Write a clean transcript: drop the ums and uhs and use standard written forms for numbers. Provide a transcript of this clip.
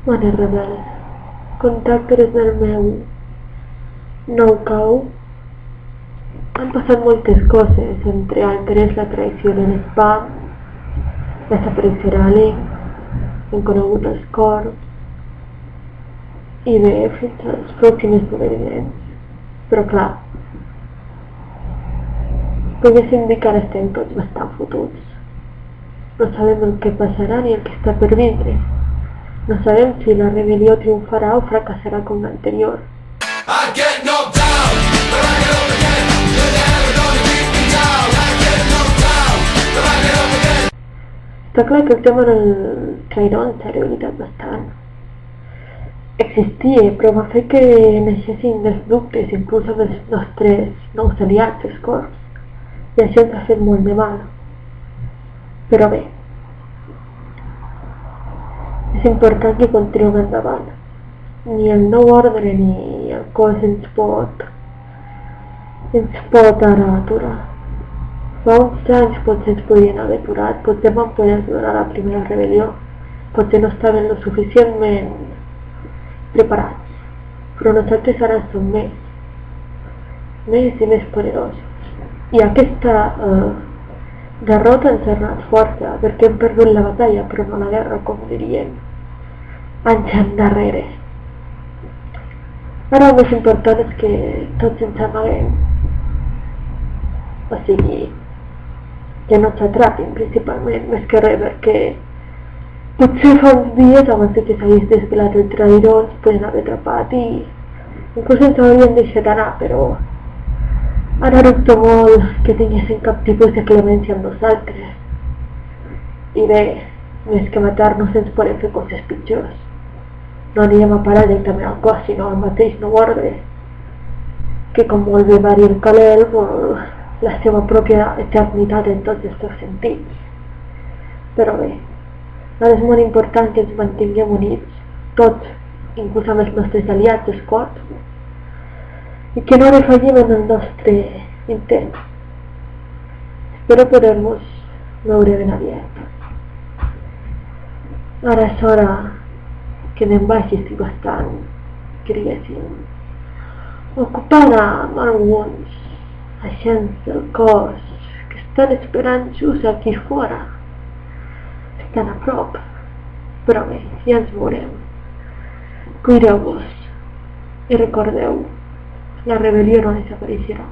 Mare rebel, contactes del meu nou cau. Han passat moltes coses, entre altres la traïció de l'Spam, la desaparició de la Link, hem conegut els Corps, i bé, fins als pròxims esdeveniments. Però clar, poguéssim dir que ara estem tots bastant fotuts. No sabem el que passarà ni el que està per vindre. No sabem si la rebel·lió triomfarà o fracassarà com l'anterior. Està clar que el tema del Trairon s'ha debilitat bastant. Existia, però va fer que naixessin dels dubtes, inclús amb els nostres nous aliats, els Corps, i això ens ha fet molt de mal. Però bé, és important que continuem endavant. Ni el nou ordre ni el cos ens pot ara aturar. Fa uns anys potser ens podien haver aturat, potser vam poder aturar la primera rebel·lió, potser no estaven lo suficientment preparats, però nosaltres ara som més i més poderosos. I aquesta derrota ens ha donat força, perquè hem perdut la batalla, però no la guerra, com diríem, anys endarrere. Ara el més important és que tots ens amaguem, o sigui, que no ens atrapin principalment, més que res, perquè potser fa uns dies, abans que s'hagués desvelat el traïdor, ens podien haver atrapat i inclús ens haurien deixat anar, però ara dubto molt que tinguessin cap tipus de clemència amb nosaltres. I bé, més que matar-nos ens podem fer coses pitjors. No anirem a parar directament al cos, sinó al mateix nou ordre, que com molt bé va dir el Kal-El, vol la seva pròpia eternitat en tots els seus sentits. Però bé, ara és molt important que ens mantinguem units, tots, inclús amb els nostres aliats, els Corps, i que no defallim en el nostre intent. Espero poder-nos veure ben aviat. Ara és hora que me'n vagi, estic bastant, que diguéssim, ocupada amb alguns agents del cos que estan esperant just aquí fora. Estan a prop, però bé, ja ens veurem. Cuideu-vos i recordeu, la rebel·lió no desapareixerà.